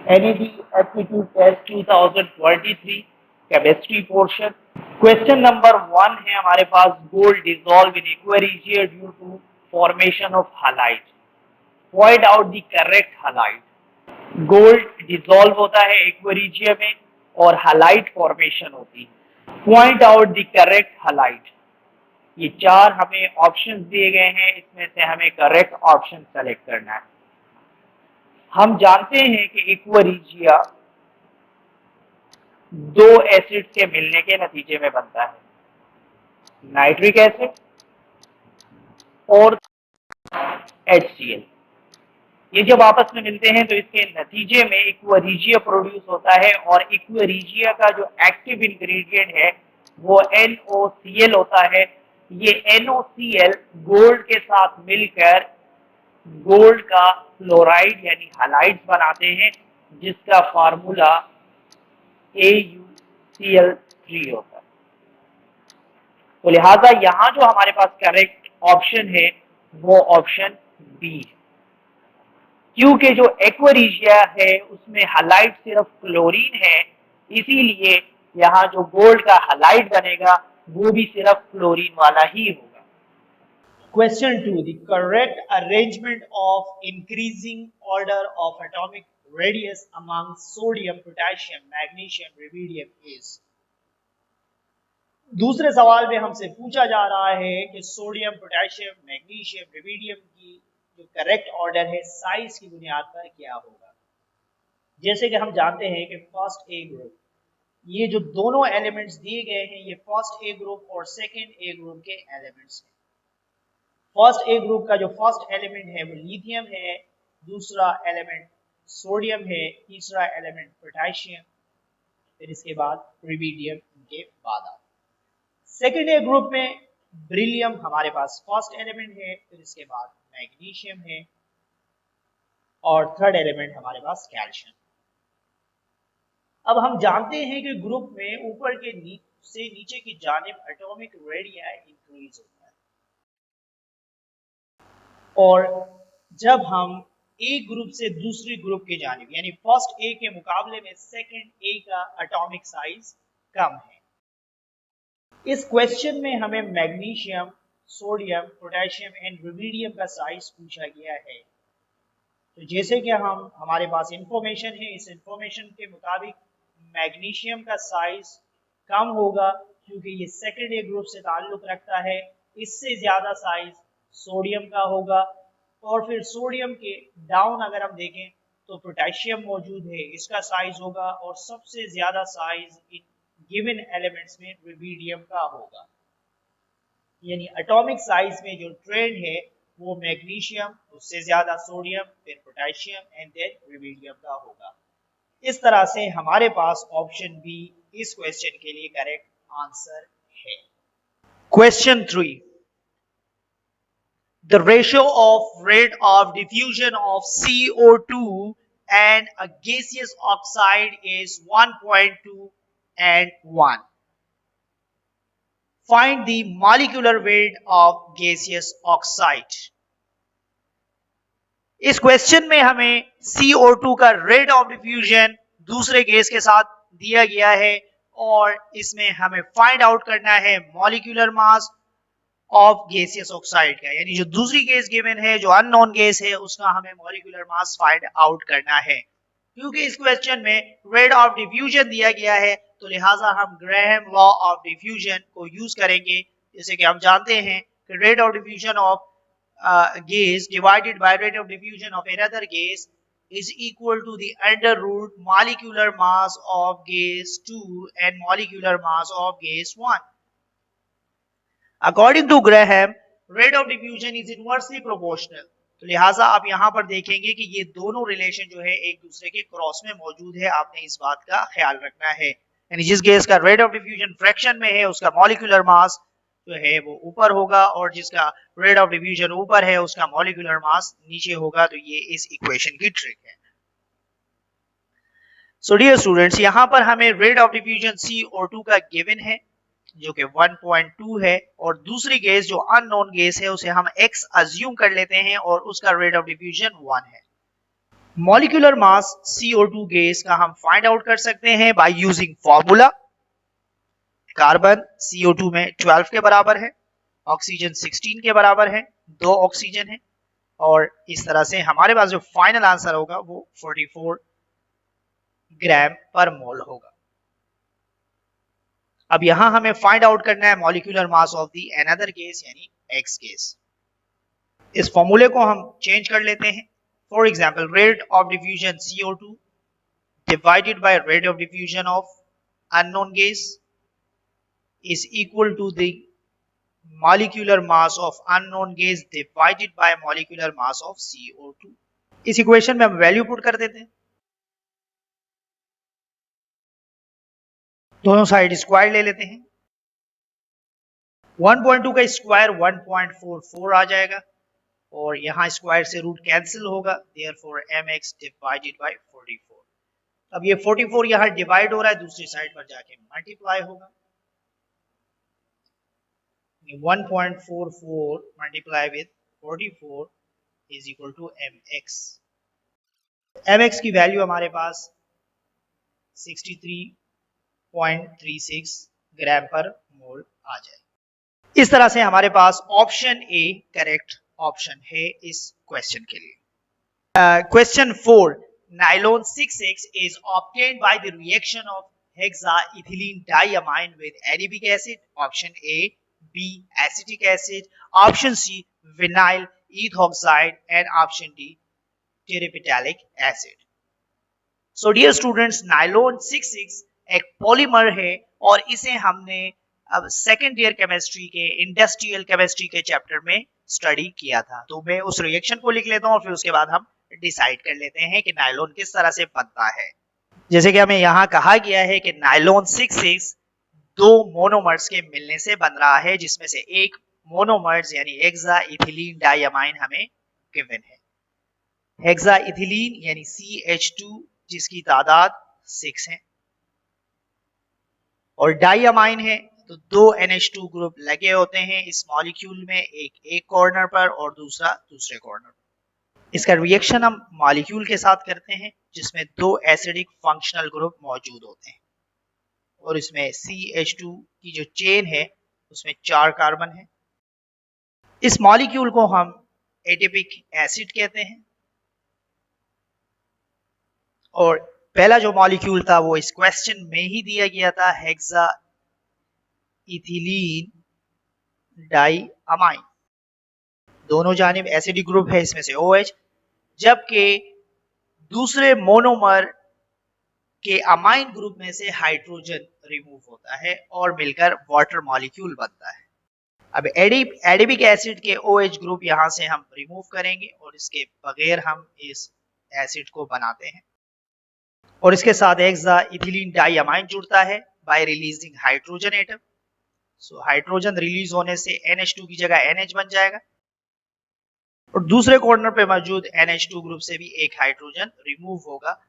NAD aptitude test 2023 chemistry portion. Question number 1 है हमारे पास, gold dissolve in aqua due to formation of halide. Point out the correct halide. Gold dissolve होता है aqua में और halide formation होती है। Point out the correct halide. ये 4 हमें ऑप्शंस दिए गए हैं, इसमें से हमें करेक्ट ऑप्शन सेलेक्ट करना है। हम जानते हैं कि एक्वा दो एसिड के मिलने के नतीजे में बनता है, नाइट्रिक एसिड और HCl। ये जब आपस में मिलते हैं तो इसके नतीजे में एक्वा प्रोड्यूस होता है और एक्वा का जो एक्टिव इंग्रेडिएंट है वो NOCl होता है। ये NOCl गोल्ड के साथ मिलकर गोल्ड का क्लोराइड यानी हैलाइड्स बनाते हैं, जिसका फार्मूला AuCl3 होता है। तो लिहाजा यहां जो हमारे पास करेक्ट ऑप्शन है वो ऑप्शन बी है, क्योंकि जो एक्वा है उसमें हैलाइड सिर्फ क्लोरीन है, इसीलिए यहाँ जो गोल्ड का हैलाइड बनेगा वो भी सिर्फ क्लोरीन वाला ही होगा। Question 2. The correct arrangement of increasing order of atomic radius among sodium, potassium, magnesium, rubidium is. दूसरे सवाल में हमसे पूछा जा रहा है कि सोडियम, पोटेशियम, मैग्नीशियम, रुबिडियम की जो करेक्ट ऑर्डर है साइज की बुनियाद पर क्या होगा। जैसे कि हम जानते हैं कि फर्स्ट ए ग्रुप, ये जो दोनों एलिमेंट्स दिए गए हैं ये फर्स्ट ए ग्रुप और सेकेंड ए ग्रुप के एलिमेंट्स हैं। फर्स्ट ए ग्रुप का जो फर्स्ट एलिमेंट है वो लिथियम है, दूसरा एलिमेंट सोडियम है, तीसरा एलिमेंट पोटेशियम, फिर इसके बाद रुबिडियम इनके बाद आता है। सेकेंड ए ग्रुप में ब्रिलियम हमारे पास फर्स्ट एलिमेंट है, फिर इसके बाद मैग्नीशियम है और थर्ड एलिमेंट हमारे पास कैल्शियम। अब हम जानते हैं कि ग्रुप में ऊपर के से नीचे की जानिब एटॉमिक रेडियस इंक्रीज होता है और जब हम एक ग्रुप से दूसरी ग्रुप की जानिब यानी फर्स्ट ए के मुकाबले में सेकेंड ए का एटॉमिक साइज कम है। इस क्वेश्चन में हमें magnesium, sodium, potassium and rubidium का साइज पूछा गया है। तो जैसे कि हमारे पास इंफॉर्मेशन है, इस इंफॉर्मेशन के मुताबिक मैग्नीशियम का साइज कम होगा क्योंकि ये सेकेंड ए ग्रुप से ताल्लुक रखता है। इससे ज्यादा साइज सोडियम का होगा और फिर सोडियम के डाउन अगर हम देखें तो पोटेशियम मौजूद है, इसका साइज होगा और सबसे ज्यादा साइज इन गिवन एलिमेंट्स में रुबिडियम का होगा। यानी एटॉमिक साइज में जो ट्रेंड है वो मैग्नीशियम, उससे ज्यादा सोडियम, फिर पोटेशियम एंड देन रुबिडियम का होगा। इस तरह से हमारे पास ऑप्शन बी इस क्वेश्चन के लिए करेक्ट आंसर है। Question 3. The ratio of rate of diffusion of CO2 and a gaseous oxide is 1.2 and 1. Find the molecular weight of gaseous oxide. इस क्वेश्चन में हमें CO2 का रेट ऑफ डिफ्यूजन दूसरे gas के साथ दिया गया है और इसमें हमें फाइंड आउट करना है molecular mass of gaseous oxide का, यानी जो दूसरी गैस गिवन है, जो अननोन गैस है, उसका हमें मॉलिक्यूलर मास फाइंड आउट करना है। क्योंकि इस क्वेश्चन में रेट ऑफ डिफ्यूजन दिया गया है तो लिहाजा हम ग्राहम लॉ ऑफ डिफ्यूजन को यूज करेंगे। जैसे कि हम जानते हैं कि rate of diffusion of gas divided by rate of diffusion of another gas is equal to the under root molecular mass of gas 2 and molecular mass of gas 1. According to Graham, rate of diffusion is inversely proportional. तो लिहाजा आप यहाँ पर देखेंगे कि ये दोनों relation जो है एक दूसरे के क्रॉस में मौजूद है। आपने इस बात का ख्याल रखना है, यानी जिस गैस का रेट ऑफ डिफ्यूजन फ्रैक्शन में है उसका मॉलिक्यूलर मास जो है वो ऊपर होगा और जिसका रेट ऑफ डिफ्यूजन ऊपर है उसका मॉलिक्यूलर मास नीचे होगा। तो ये इस इक्वेशन की ट्रिक है। सो डियर स्टूडेंट्स, यहाँ पर हमें रेट ऑफ डिफ्यूजन CO2 का गिवन है जो कि 1.2 है और दूसरी गैस जो अननोन गैस है उसे हम x अज्यूम कर लेते हैं और उसका रेट ऑफ डिफ्यूजन 1 है। मॉलिक्यूलर मास CO2 गैस का हम फाइंड आउट कर सकते हैं by using formula. Carbon CO2 में 12 के बराबर है, ऑक्सीजन 16 के बराबर है, 2 ऑक्सीजन है, और इस तरह से हमारे पास जो फाइनल आंसर होगा वो 44 ग्राम पर मोल होगा। अब यहां हमें फाइंड आउट करना है molecular mass of the another gas यानी एक्स गैस। इस फॉर्मूले को हम चेंज कर लेते हैं। For example, rate of diffusion CO2 divided by rate of diffusion of unknown gas is equal to the molecular mass of unknown gas divided by molecular mass of CO2। इस equation में हम value put कर देते हैं, दोनों side square ले लेते हैं। 1.2 का स्क्वायर 1.44 आ जाएगा, और यहां स्क्वायर से रूट कैंसिल होगा, देयरफॉर mx डिवाइडेड बाय 44। अब ये 44 यहां डिवाइड हो रहा है, दूसरी साइड पर जाके मल्टीप्लाई होगा। 1.44 multiply with 44 is equal to mx। mx की वैल्यू हमारे पास 63.36 ग्राम पर मोल आ जाए। इस तरह से हमारे पास ऑप्शन ए करेक्ट ऑप्शन है इस क्वेश्चन के लिए। Question 4, nylon 6X is obtained by the reaction of hexaethylene diamine with adipic acid, option A, B acetic acid, option C vinyl ethoxide, and option D terephthalate acid। So dear students, nylon 6X एक polymer है और इसे हमने अब second year chemistry के industrial chemistry के chapter में study किया था। तो मैं उस रिएक्शन को लिख लेता हूं और फिर उसके बाद हम डिसाइड कर लेते हैं कि नाइलॉन किस तरह से बनता है। जैसे कि हमें यहाँ कहा गया है कि नाइलॉन 6X दो मोनोमर्स के मिलने से बन रहा है, जिसमें से एक मोनोमर्स यानी हेक्साइथिलीन डाइअमाइन हमें गिवन है। हेक्साइथिलीन यानी CH2 जिसकी तादाद 6 है, और डाइअमाइन है तो दो NH2 ग्रुप लगे होते हैं इस मॉलिक्यूल में, एक कॉर्नर पर और दूसरा दूसरे कॉर्नर पर। इसका रिएक्शन हम मॉलिक्यूल के साथ करते हैं जिसमें दो एसिडिक फंक्शनल ग्रुप मौजूद होते हैं, और इसमें CH2 की जो चेन है उसमें 4 कार्बन है। इस मॉलिक्यूल को हम एडिपिक एसिड कहते हैं, और पहला जो मॉलिक्यूल था वो इस क्वेश्चन में ही दिया गया था, हेक्सा इथिलीन डाइअमाइन। दोनों जानिब एसिडिक ग्रुप है, इसमें से OH, जबकि दूसरे मोनोमर के अमाइन ग्रुप में से हाइड्रोजन रिमूव होता है और मिलकर वाटर मॉलिक्यूल बनता है। अब एडिपिक एसिड के OH ग्रुप यहां से हम रिमूव करेंगे और इसके बगैर हम इस एसिड को बनाते हैं, और इसके साथ हेक्सा इथिलीन डाइअमाइन जुड़ता है bye releasing hydrogen atom. So hydrogen release होने से NH2 की जगह NH बन जाएगा, और दूसरे कॉर्नर पे मौजूद NH2 ग्रुप से भी एक हाइड्रोजन रिमूव होगा,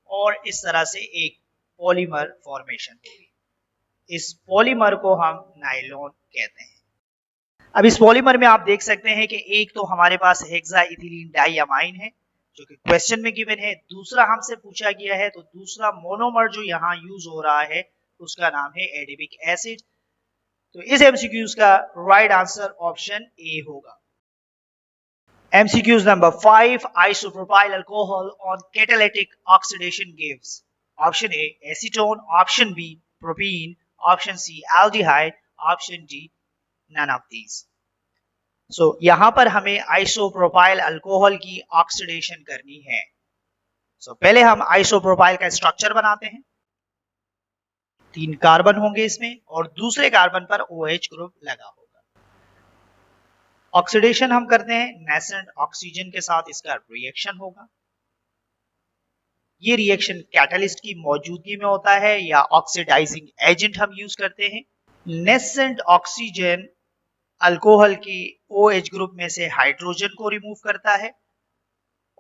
और इस तरह से एक पॉलीमर फॉर्मेशन होगी। इस पॉलीमर को हम नाइलॉन कहते हैं। अब इस पॉलीमर में आप देख सकते हैं कि एक तो हमारे पास हेक्साइथिलीन डाइअमाइन है जो कि क्वेश्चन में गिवन है, दूसरा हमसे पूछा गया है, तो दूसरा मोनोमर जो यहाँ यूज हो रहा है उसका नाम है एडिपिक एसिड। तो इस MCQs का राइट आंसर ऑप्शन ए होगा। MCQs number 5, isopropyl alcohol on catalytic oxidation gives option A acetone, option B propene, option C aldehyde, option D none of these। So यहां पर हमें आइसोप्रोपाइल अल्कोहल की oxidation करनी है। So पहले हम isopropyl का स्ट्रक्चर बनाते हैं। 3 कार्बन होंगे इसमें और दूसरे कार्बन पर OH ग्रुप लगा होगा। ऑक्सीडेशन हम करते हैं नेसेंट ऑक्सीजन के साथ, इसका रिएक्शन होगा। ये रिएक्शन कैटलिस्ट की मौजूदगी में होता है या ऑक्सीडाइजिंग एजेंट हम यूज करते हैं। नेसेंट ऑक्सीजन अल्कोहल के OH ग्रुप में से हाइड्रोजन को रिमूव करता है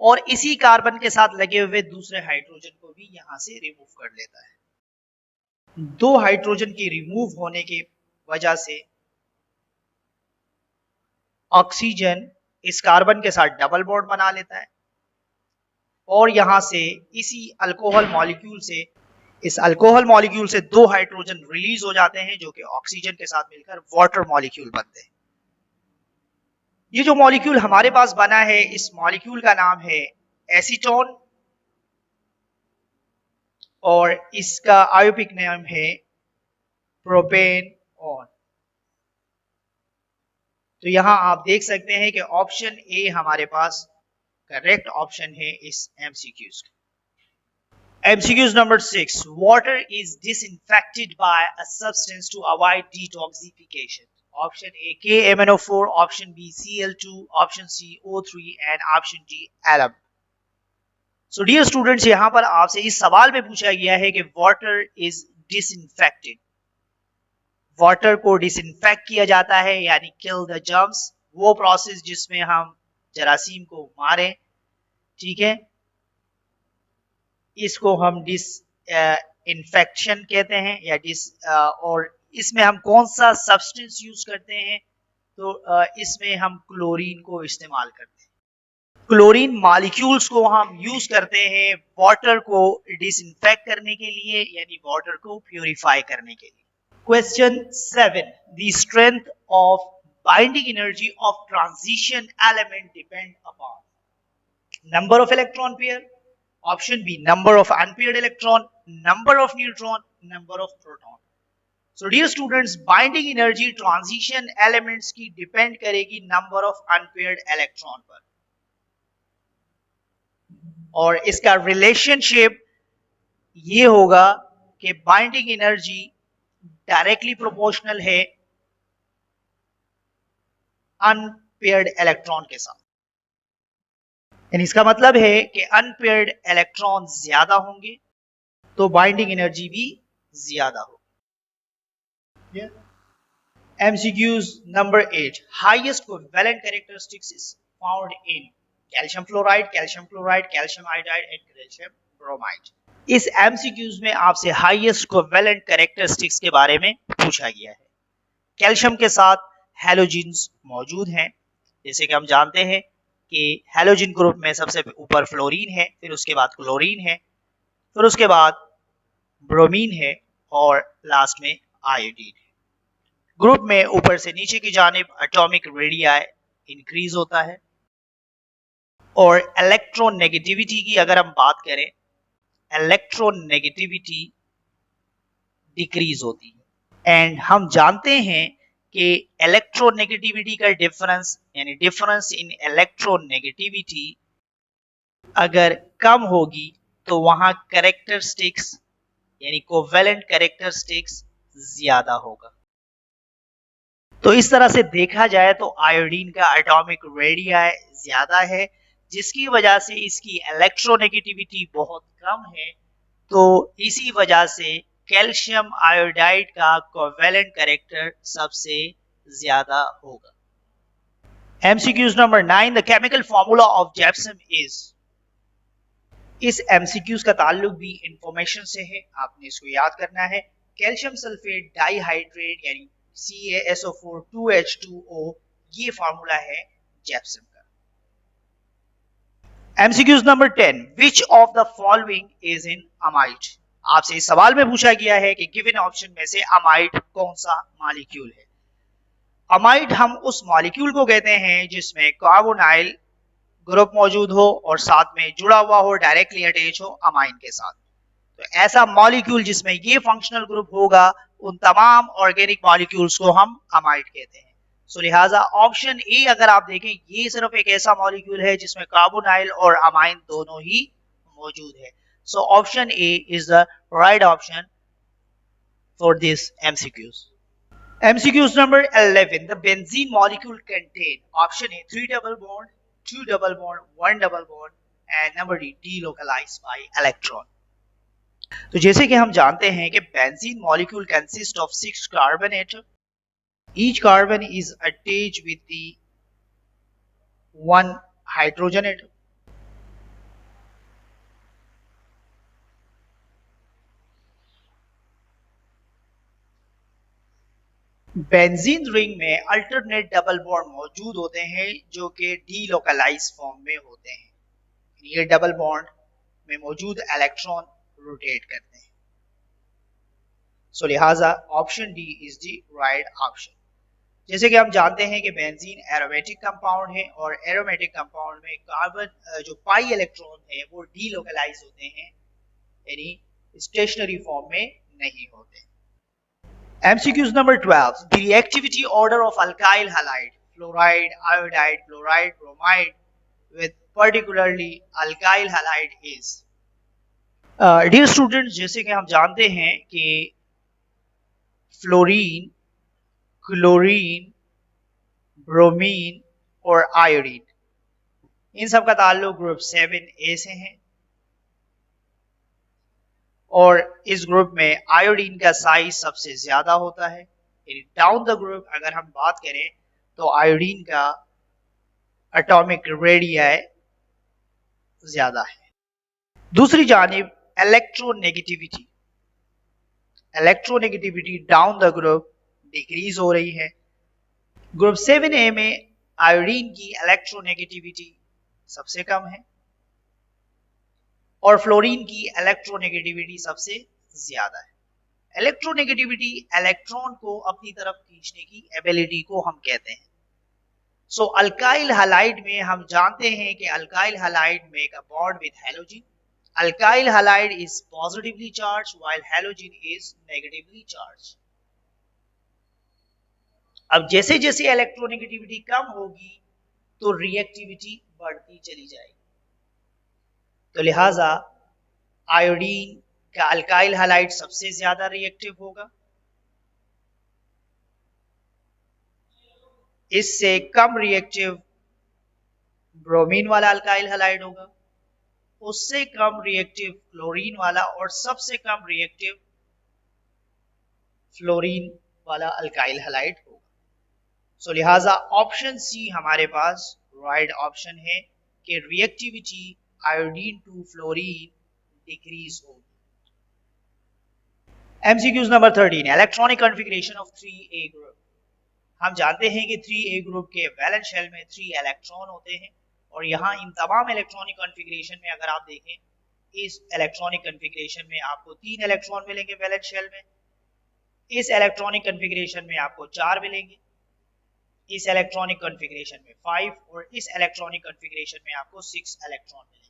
और इसी कार्बन के साथ लगे हुए दूसरे हाइड्रोजन को भी यहां से रिमूव कर लेता है। दो हाइड्रोजन के रिमूव होने की वजह से ऑक्सीजन इस कार्बन के साथ डबल बॉन्ड बना लेता है। और यहां से इसी अल्कोहल मॉलिक्यूल से, इस अल्कोहल मॉलिक्यूल से 2 हाइड्रोजन रिलीज हो जाते हैं जो कि ऑक्सीजन के साथ मिलकर वाटर मॉलिक्यूल बनते हैं। ये जो मॉलिक्यूल हमारे पास बना है, इस मॉलिक्यूल का नाम है एसीटोन और इसका आयोपिक नाम है प्रोपेनॉन। तो यहां आप देख सकते हैं कि ऑप्शन ए हमारे पास करेक्ट ऑप्शन है इस एमसीक्यूज का। MCQs number 6, water is disinfected by a substance to avoid detoxification. Option A KMnO4, option B Cl2, option C O3 and option D alum. So dear students, यहां पर आपसे इस सवाल में पूछा गया है कि वाटर इज डिसइंफेक्टेड, वाटर को डिसइंफेक्ट किया जाता है यानी किल द जर्म्स, वो प्रोसेस जिसमें हम जरासीम को मारें, ठीक है, इसको हम इन्फेक्शन कहते हैं या और इसमें हम कौन सा सब्सटेंस यूज करते हैं, तो इसमें हम क्लोरीन को इस्तेमाल करते हैं। क्लोरीन मॉलिक्यूल्स को हम यूज करते हैं वाटर को डिसइंफेक्ट करने के लिए यानी वाटर को प्यूरिफाई करने के लिए। Question 7. The strength of binding energy of transition element depend upon number of electron pair, option B number of unpaired electron, number of neutron, number of proton. So dear students, binding energy transition elements की depend करेगी number of unpaired electron पर और इसका relationship ये होगा कि binding energy directly proportional है unpaired electron के साथ, यानी इसका मतलब है कि अनपेयर्ड इलेक्ट्रॉन ज्यादा होंगे तो बाइंडिंग एनर्जी भी ज्यादा होगी। MCQs number 8, highest covalent characteristics is found in calcium fluoride, calcium chloride, calcium iodide and calcium bromide. इस एमसीक्यूज में आपसे हाईएस्ट कोवेलेंट कैरेक्टरिस्टिक्स के बारे में पूछा गया है। कैल्शियम के साथ हैलोजिन्स मौजूद हैं, जैसे कि हम जानते हैं कि हैलोजिन ग्रुप में सबसे ऊपर फ्लोरीन है, फिर उसके बाद क्लोरीन है, फिर उसके बाद ब्रोमीन है और लास्ट में आयोडीन है। ग्रुप में ऊपर से नीचे की जानिब एटॉमिक रेडियाई इंक्रीज होता है और इलेक्ट्रोनेगेटिविटी की अगर हम बात करें, इलेक्ट्रोनेगेटिविटी डिक्रीज होती है। एंड हम जानते हैं कि इलेक्ट्रोनेगेटिविटी का डिफरेंस यानी डिफरेंस इन इलेक्ट्रोनेगेटिविटी अगर कम होगी तो वहां कैरेक्टरिस्टिक्स यानी कोवेलेंट कैरेक्टरिस्टिक्स ज्यादा होगा। तो इस तरह से देखा जाए तो आयोडीन का एटॉमिक रेडियाई ज्यादा है, जिसकी वजह से इसकी इलेक्ट्रोनेगेटिविटी बहुत कम है, तो इसी वजह से कैल्शियम आयोडाइड का कोवेलेंट कैरेक्टर सबसे ज्यादा होगा। MCQs number 9, the chemical formula of gypsum is. इस एमसीक्यूज का ताल्लुक भी इंफॉर्मेशन से है, आपने इसको याद करना है। कैल्शियम सल्फेट डाइहाइड्रेट यानी CaSO4 2H2O, ये फार्मूला है जिप्सम का। MCQs number 10, which of the following is in amide. आपसे इस सवाल में पूछा गया है कि गिवन ऑप्शन में से अमाइड कौन सा मॉलिक्यूल है। अमाइड हम उस मॉलिक्यूल को कहते हैं जिसमें कार्बोनाइल ग्रुप मौजूद हो और साथ में जुड़ा हुआ हो, डायरेक्टली अटैच हो अमाइन के साथ। तो ऐसा मॉलिक्यूल जिसमें ये फंक्शनल ग्रुप होगा, उन तमाम ऑर्गेनिक मॉलिक्यूल्स को हम अमाइड कहते हैं। सो लिहाजा ऑप्शन ए अगर आप देखें, ये सिर्फ एक ऐसा मॉलिक्यूल है जिसमें कार्बोनाइल और अमाइन दोनों ही मौजूद है। So option A is the right option for this MCQs. MCQs number 11. The benzene molecule contain option A 3 double bond, 2 double bond, 1 double bond, and number D delocalized by electron. तो जैसे कि हम जानते हैं कि benzene molecule consists of 6 carbon atom. Each carbon is attached with the 1 hydrogen atom. Benzene ring में alternate double bond मौजूद होते हैं जो कि डीलोकलाइज फॉर्म में होते हैं। ये डबल बॉन्ड में मौजूद इलेक्ट्रॉन रोटेट करते हैं। सो लिहाजा option D is the right option. जैसे कि हम जानते हैं कि बेंजीन एरोमेटिक कंपाउंड है और एरोमेटिक कंपाउंड में कार्बन जो पाई इलेक्ट्रॉन है वो डीलोकलाइज होते हैं, यानी स्टेशनरी फॉर्म में नहीं होते। MCQs number 12. The reactivity order of alkyl halide, fluoride, iodide, chloride, bromide with particularly alkyl halide is. Dear students, जैसे कि हम जानते हैं कि फ्लोरीन, क्लोरीन, ब्रोमीन और आयोडीन, इन सब का ताल्लुक ग्रुप 7A से है और इस ग्रुप में आयोडीन का साइज सबसे ज्यादा होता है। डाउन द ग्रुप अगर हम बात करें तो आयोडीन का एटॉमिक रेडियस ज्यादा है। दूसरी जानिब electronegativity down the group decrease हो रही है। ग्रुप 7A में आयोडीन की इलेक्ट्रोनेगेटिविटी सबसे कम है और फ्लोरीन की इलेक्ट्रोनेगेटिविटी सबसे ज्यादा है। इलेक्ट्रोनेगेटिविटी इलेक्ट्रॉन को अपनी तरफ खींचने की एबिलिटी को हम कहते हैं। सो अल्काइल हैलाइड में हम जानते हैं कि alkyl halide make a bond with halogen. Alkyl halide is positively charge while halogen is negatively charge. अब जैसे जैसे इलेक्ट्रोनेगेटिविटी कम होगी तो रिएक्टिविटी बढ़ती चली जाएगी। तो लिहाजा आयोडीन का अल्काइल हैलाइड सबसे ज्यादा रिएक्टिव होगा। इससे कम रिएक्टिव ब्रोमीन वाला अल्काइल हैलाइड होगा, उससे कम रिएक्टिव क्लोरीन वाला और सबसे कम रिएक्टिव फ्लोरीन वाला अल्काइल हैलाइड होगा। सो लिहाजा ऑप्शन सी हमारे पास राइट ऑप्शन है कि reactivity iodine to fluorine decrease होगी। MCQs number 13. Electronic configuration of 3A group. हम जानते हैं कि 3A ग्रुप के वैलेंस शेल में 3 इलेक्ट्रॉन होते हैं और यहाँ इन तमाम इलेक्ट्रॉनिक कॉन्फ़िगरेशन में अगर आप देखें, इस इलेक्ट्रॉनिक कॉन्फ़िगरेशन में आपको 3 इलेक्ट्रॉन मिलेंगे वैलेंस शेल में, इस इलेक्ट्रॉनिक कॉन्फ़िगरेशन में आपको 4 मिलेंगे, इस इलेक्ट्रॉनिक कॉन्फ़िगरेशन में 5 और इस इलेक्ट्रॉनिक कॉन्फ़िगरेशन में आपको 6 इलेक्ट्रॉन मिलेंगे।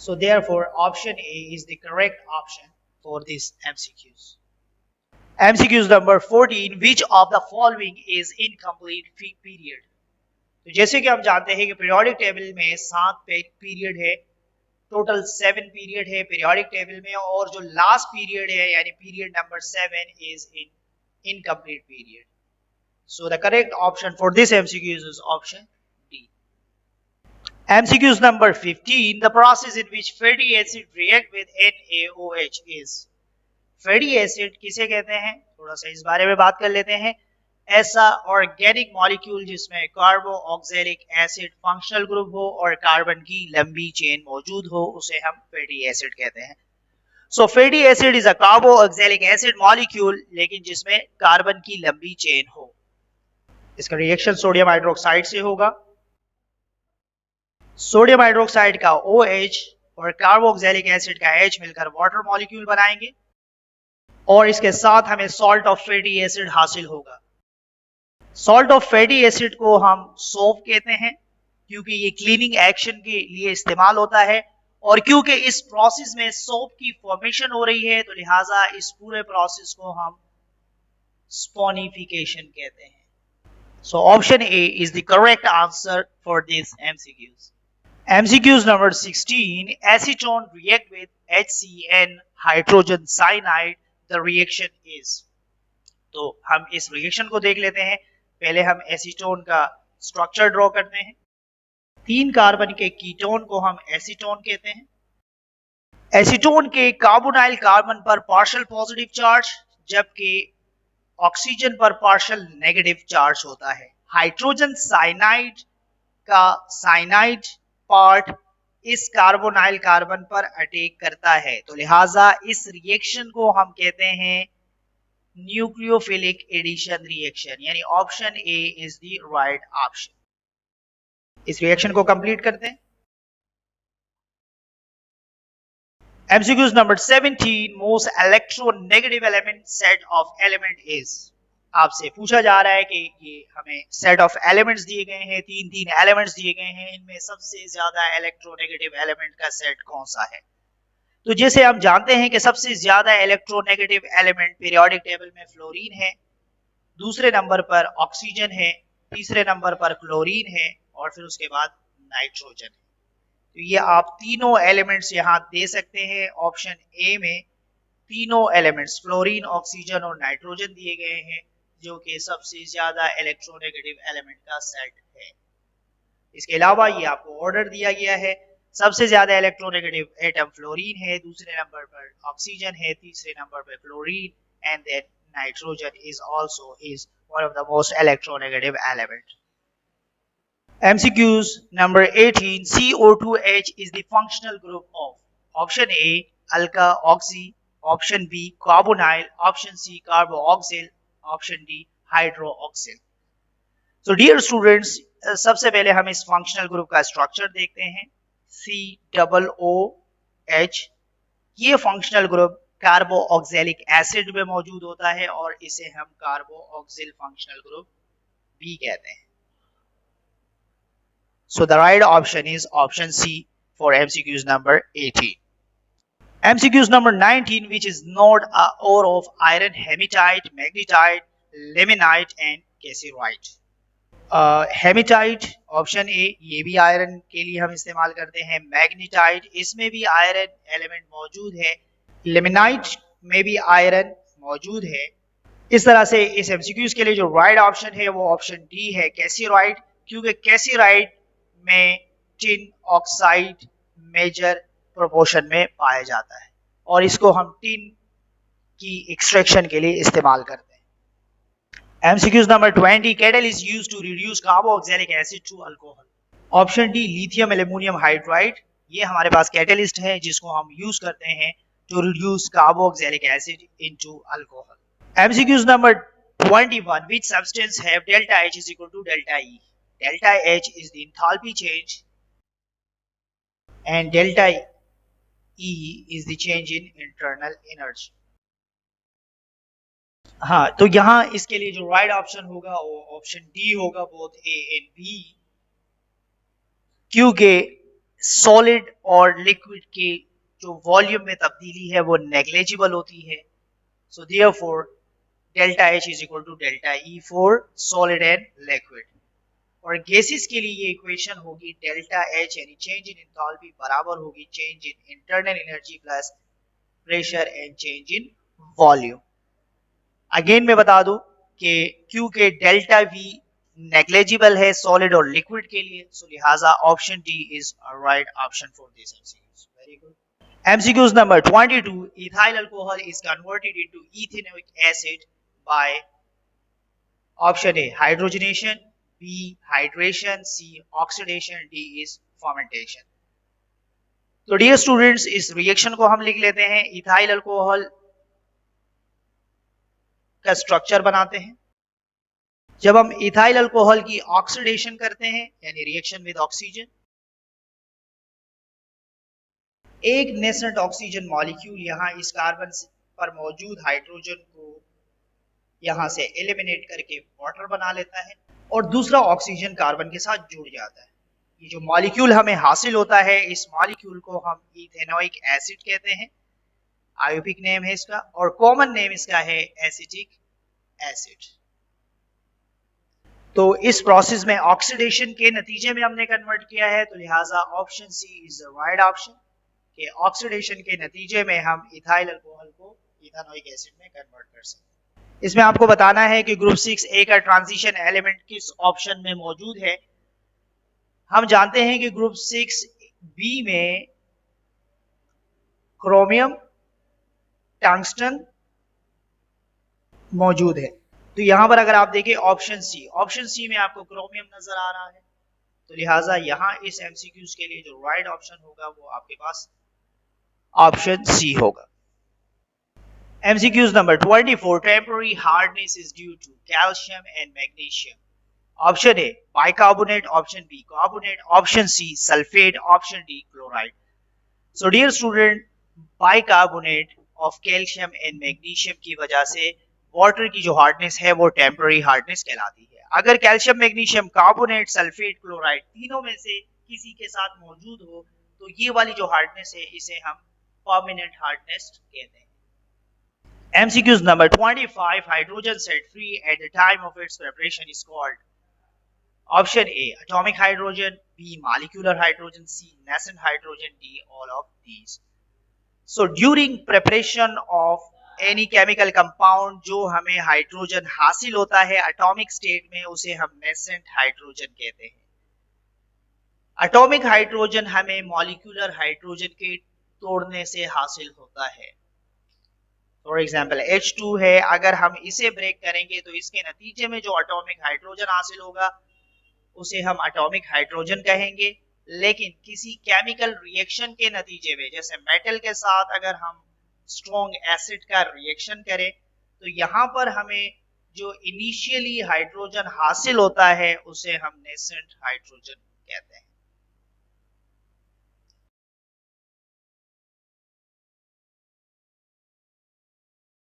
So therefore option A is the correct option for this MCQs. MCQs number 14. Which of the following is incomplete period? तो जैसे कि हम जानते हैं कि पीरियोडिक टेबल में 7 पीरियड है, टोटल 7 पीरियड है पीरियोडिक टेबल में, और जो लास्ट पीरियड है यानी period number 7 is in incomplete period. So the correct option for this MCQs is option D. MCQs number 15. The process in which fatty acid react with NaOH is. Fatty acid किसे कहते हैं, थोड़ा सा इस बारे में बात कर लेते हैं। ऐसा ऑर्गेनिक मॉलिक्यूल जिसमें कार्बोक्सिलिक एसिड फंक्शनल ग्रुप हो और कार्बन की लंबी चेन मौजूद हो उसे हम फैटी एसिड कहते हैं। So fatty acid is a carboxylic acid molecule लेकिन जिसमें कार्बन की लंबी चेन हो। इसका रिएक्शन सोडियम हाइड्रोक्साइड से होगा। सोडियम हाइड्रोक्साइड का OH और कार्बोक्सिलिक एसिड का H मिलकर वाटर मॉलिक्यूल बनाएंगे और इसके साथ हमें सॉल्ट ऑफ फैटी एसिड हासिल होगा। सॉल्ट ऑफ फैटी एसिड को हम सोप कहते हैं क्योंकि ये क्लीनिंग एक्शन के लिए इस्तेमाल होता है और क्योंकि इस प्रोसेस में सोप की फॉर्मेशन हो रही है तो लिहाजा इस पूरे प्रोसेस को हम स्पॉनिफिकेशन कहते हैं। So option A is the correct answer for this MCQs. MCQs number 16. Acetone react with HCN hydrogen cyanide. The reaction is. तो हम इस रिएक्शन को देख लेते हैं। पहले हम एसीटोन का स्ट्रक्चर ड्रॉ करते हैं। 3 कार्बन के कीटोन को हम एसीटोन कहते हैं। एसीटोन के कार्बोनाइल कार्बन पर पार्शियल पॉजिटिव चार्ज जबकि ऑक्सीजन पर पार्शियल नेगेटिव चार्ज होता है। हाइड्रोजन साइनाइड का साइनाइड पार्ट इस कार्बोनाइल कार्बन पर अटैक करता है तो लिहाजा इस रिएक्शन को हम कहते हैं न्यूक्लियोफिलिक एडिशन रिएक्शन, यानी option A is the right option. इस रिएक्शन को कंप्लीट करते हैं। MCQs number 17, most electronegative element set of element is. आपसे पूछा जा रहा है कि ये हमें सेट ऑफ एलिमेंट्स दिए गए हैं, तीन एलिमेंट्स दिए गए हैं, इनमें सबसे ज्यादा इलेक्ट्रोनेगेटिव एलिमेंट का सेट कौन सा है। तो जैसे हम जानते हैं कि सबसे ज्यादा इलेक्ट्रोनेगेटिव एलिमेंट पीरियोडिक टेबल में फ्लोरीन है, दूसरे नंबर पर ऑक्सीजन है, तीसरे नंबर पर क्लोरीन है और फिर उसके बाद नाइट्रोजन है। तो ये आप तीनों एलिमेंट्स यहां दे सकते हैं। ऑप्शन ए में तीनों एलिमेंट्स फ्लोरीन, ऑक्सीजन और नाइट्रोजन दिए गए हैं, जो कि सबसे ज्यादा इलेक्ट्रोनेगेटिव एलिमेंट का सेट है। इसके अलावा ये आपको ऑर्डर दिया गया है, सबसे ज्यादा इलेक्ट्रोनेगेटिव एटम फ्लोरीन है, दूसरे नंबर पर ऑक्सीजन है, तीसरे नंबर पर chlorine and then nitrogen is also is one of the most electronegative element. MCQs number 18, CO2H is the functional group of option A alka oxy, option B carbonyl, option C carboxyl, option D hydroxyl. So dear students, सबसे पहले हम इस functional group का structure देखते हैं। COOH, ये functional group कार्बोऑक्सैलिक acid में मौजूद होता है और इसे हम कार्बोऑक्सिल फंक्शनल ग्रुप भी कहते हैं। So the right option is option C for MCQs number 18. MCQs number 19, which is not a ore of iron, hematite, magnetite, limonite and cassiterite. Hematite option A, ये भी आयरन के लिए हम इस्तेमाल करते हैं। मैग्नेटाइट, इसमें भी आयरन एलिमेंट मौजूद है। लिमोनाइट में भी आयरन मौजूद है। इस तरह से इस एमसीक्यूज के लिए जो राइट ऑप्शन है वो ऑप्शन डी है, कैसीराइट, क्योंकि कैसीराइट में टिन ऑक्साइड मेजर प्रोपोर्शन में पाया जाता है और इसको हम टिन की एक्सट्रैक्शन के लिए इस्तेमाल करते हैं। MCQs number 20, kettle is used to reduce carboxylic acid to alcohol. Option D lithium aluminium hydride, ये हमारे पास कैटलिस्ट है जिसको हम यूज करते हैं to reduce carboxylic acid into alcohol. MCQs number 21, which substance have delta H is equal to delta E? Delta H is the enthalpy change and delta E is the change in internal energy. हाँ, तो यहां इसके लिए जो right option होगा वो option D होगा, both A and B, क्योंकि सॉलिड और लिक्विड के जो वॉल्यूम में तब्दीली है वो नेग्लिजिबल होती है। So therefore delta H is equal to delta E for solid and liquid. और गैसेस के लिए ये इक्वेशन होगी डेल्टा H यानी चेंज इन एंथैल्पी बराबर होगी change in internal energy plus pressure and change in volume. Again मैं बता दूं कि क्योंकि डेल्टा V नेग्लिजिबल है सॉलिड और लिक्विड के लिए, सो लिहाजा option D is right option for this MCQs. Very good. MCQs number 22, ethyl alcohol is converted into ethanoic acid by option A hydrogenation, B hydration, C oxidation, D is fermentation. तो dear students, इस reaction को हम लिख लेते हैं। Ethyl alcohol का structure बनाते हैं। जब हम इथाइल अल्कोहल की ऑक्सीडेशन करते हैं यानी रिएक्शन विद ऑक्सीजन, एक नेसेंट ऑक्सीजन मॉलिक्यूल यहां इस कार्बन पर मौजूद हाइड्रोजन को यहां से एलिमिनेट करके वाटर बना लेता है और दूसरा ऑक्सीजन कार्बन के साथ जुड़ जाता है। ये जो मॉलिक्यूल हमें हासिल होता है, इस मॉलिक्यूल को हम इथेनोइक एसिड कहते हैं, आयोपिक नेम है इसका, और कॉमन नेम इसका है एसिटिक एसिड। तो इस प्रोसेस में ऑक्सीडेशन के नतीजे में हमने कन्वर्ट किया है, तो लिहाजा option C is the right option कि ऑक्सीडेशन के नतीजे में हम इथाइल अल्कोहल को इथेनोइक एसिड में कन्वर्ट कर सकते हैं। इसमें आपको बताना है कि ग्रुप 6A का ट्रांजिशन एलिमेंट किस ऑप्शन में मौजूद है। हम जानते हैं कि ग्रुप 6B में क्रोमियम, टंगस्टन मौजूद है। तो यहां पर अगर आप देखें ऑप्शन सी में आपको क्रोमियम नजर आ रहा है, तो लिहाजा यहां इस एमसीक्यूज के लिए जो राइट ऑप्शन होगा वो आपके पास ऑप्शन सी होगा। MCQs number 24, temporary hardness is due to calcium and magnesium. Option A bicarbonate, option B carbonate, option C sulfate, option D chloride. So dear student, bicarbonate of calcium and magnesium की वजह से water की जो hardness है वो temporary hardness कहलाती है। अगर calcium, magnesium, carbonate, sulphate, chloride तीनों में से किसी के साथ मौजूद हो तो ये वाली जो हार्डनेस है इसे हम परमानेंट हार्डनेस कहते हैं। MCQs number 25, hydrogen set free at the time of its preparation is called option A, atomic hydrogen, B, molecular hydrogen, C, nascent hydrogen, D, all of these. So during preparation of any chemical compound जो हमें hydrogen हासिल होता है atomic state में उसे हम nascent hydrogen कहते हैं। एटॉमिक हाइड्रोजन हमें मॉलिक्यूलर हाइड्रोजन के तोड़ने से हासिल होता है। फॉर एग्जाम्पल H2 है, अगर हम इसे ब्रेक करेंगे तो इसके नतीजे में जो एटॉमिक हाइड्रोजन हासिल होगा उसे हम एटॉमिक हाइड्रोजन कहेंगे। लेकिन किसी केमिकल रिएक्शन के नतीजे में जैसे मेटल के साथ अगर हम स्ट्रॉन्ग एसिड का रिएक्शन करें तो यहाँ पर हमें जो इनिशियली हाइड्रोजन हासिल होता है उसे हम नेसेंट हाइड्रोजन कहते हैं।